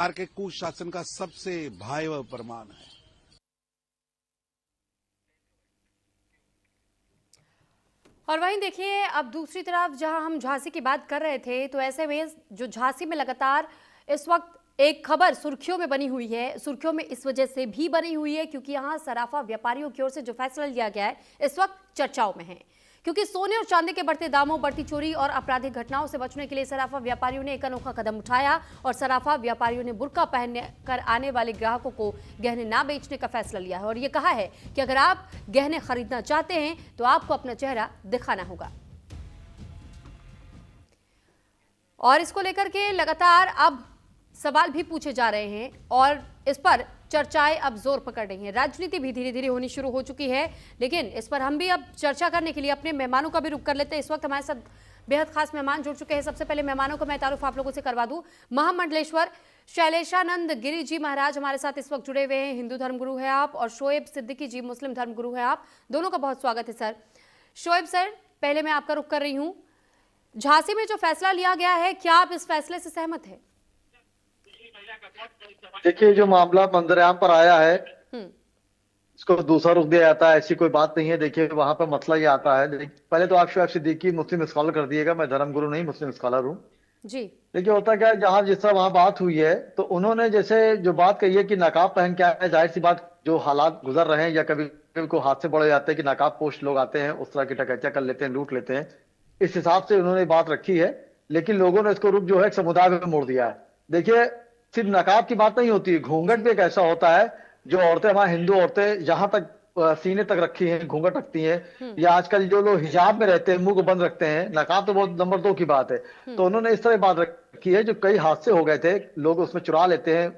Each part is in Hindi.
के कुशासन का सबसे भयावह प्रमाण है। और वहीं देखिए, अब दूसरी तरफ जहां हम झांसी की बात कर रहे थे, तो ऐसे में जो झांसी में लगातार इस वक्त एक खबर सुर्खियों में बनी हुई है। सुर्खियों में इस वजह से भी बनी हुई है क्योंकि यहां सराफा व्यापारियों की ओर से जो फैसला लिया गया है इस वक्त चर्चाओं में है, क्योंकि सोने और चांदी के बढ़ते दामों, बढ़ती चोरी और आपराधिक घटनाओं से बचने के लिए सराफा व्यापारियों ने एक अनोखा कदम उठाया और सराफा व्यापारियों ने बुर्का पहन कर आने वाले ग्राहकों को गहने ना बेचने का फैसला लिया है और ये कहा है कि अगर आप गहने खरीदना चाहते हैं तो आपको अपना चेहरा दिखाना होगा। और इसको लेकर के लगातार अब सवाल भी पूछे जा रहे हैं और इस पर चर्चाएं अब जोर पकड़ रही हैं। राजनीति भी धीरे धीरे होनी शुरू हो चुकी है, लेकिन इस पर हम भी अब चर्चा करने के लिए अपने मेहमानों का भी रुख कर लेते हैं। इस वक्त हमारे साथ बेहद खास मेहमान जुड़ चुके हैं। सबसे पहले मेहमानों को मैं तारुफ आप लोगों से करवा दूं। महामंडलेश्वर शैलेशानंद गिरी जी महाराज हमारे साथ इस वक्त जुड़े हुए हैं। हिंदू धर्मगुरु है आप, और शोएब सिद्दीकी जी मुस्लिम धर्मगुरु है आप। दोनों का बहुत स्वागत है सर। शोएब सर, पहले मैं आपका रुख कर रही हूँ। झांसी में जो फैसला लिया गया है, क्या आप इस फैसले से सहमत है? देखिए, जो मामला मंदरयाम पर आया है इसको दूसरा रुख दिया जाता है, ऐसी कोई बात नहीं है। देखिए, वहां पर मसला ये आता है, पहले तो आप शोएब सिद्दीकी मुस्लिम स्कॉलर कर दिएगा, मैं धर्मगुरु नहीं मुस्लिम स्कॉलर हूँ जी। देखिए, होता क्या है, जहां जिस तरह वहां बात हुई है तो उन्होंने जैसे जो बात कही है कि नकाब पहन के आए, जाहिर सी बात जो हालात गुजर रहे हैं या कभी कभी को हाथ से बड़े जाते हैं कि नकाब पोस्ट लोग आते हैं, उस तरह की डकैतियां कर लेते हैं, लूट लेते हैं, इस हिसाब से उन्होंने बात रखी है। लेकिन लोगों ने इसको रुख जो है एक समुदाय में मोड़ दिया है। देखिए, सिर्फ नकाब की बात नहीं होती है, घूंघट भी एक ऐसा होता है जो औरतें, हमारी हिंदू औरतें जहां तक सीने तक रखी हैं, घूंघट रखती हैं, या आजकल जो लोग हिजाब में रहते हैं, मुंह को बंद रखते हैं, नकाब तो बहुत नंबर 2 की बात है। तो उन्होंने इस तरह बात रखी है, जो कई हादसे हो गए थे, लोग उसमें चुरा लेते हैं,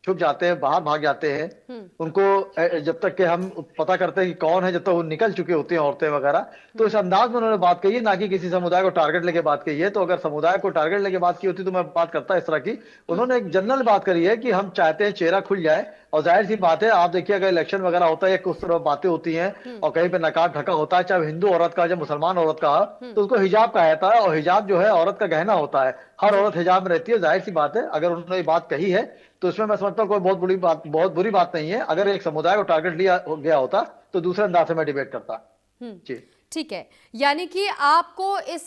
छुप जाते हैं, बाहर भाग जाते हैं, उनको जब तक कि हम पता करते हैं कि कौन है, जब तक वो निकल चुके होते हैं औरतें वगैरह। तो इस अंदाज में उन्होंने बात कही है, ना कि किसी समुदाय को टारगेट लेके बात कही है। तो अगर समुदाय को टारगेट लेके बात की होती तो मैं बात करता इस तरह की। उन्होंने एक जनरल बात करी है कि हम चाहते हैं चेहरा खुल जाए, और जाहिर सी बात है, आप देखिए अगर इलेक्शन वगैरह होता है कुछ तरह बातें होती हैं और कहीं पे नकाब ढका होता है, चाहे हिंदू औरत का चाहे मुसलमान औरत का, तो उसको हिजाब कहा जाता है, और हिजाब जो है औरत का गहना होता है। हर औरत हिजाब में रहती है। जाहिर सी बात है, अगर उन्होंने ये बात कही है तो इसमें मैं समझता हूँ कोई बहुत बुरी बात नहीं है। अगर एक समुदाय को टारगेट लिया गया होता तो दूसरे अंदाज से मैं डिबेट करता। जी, ठीक है, यानी कि आपको इस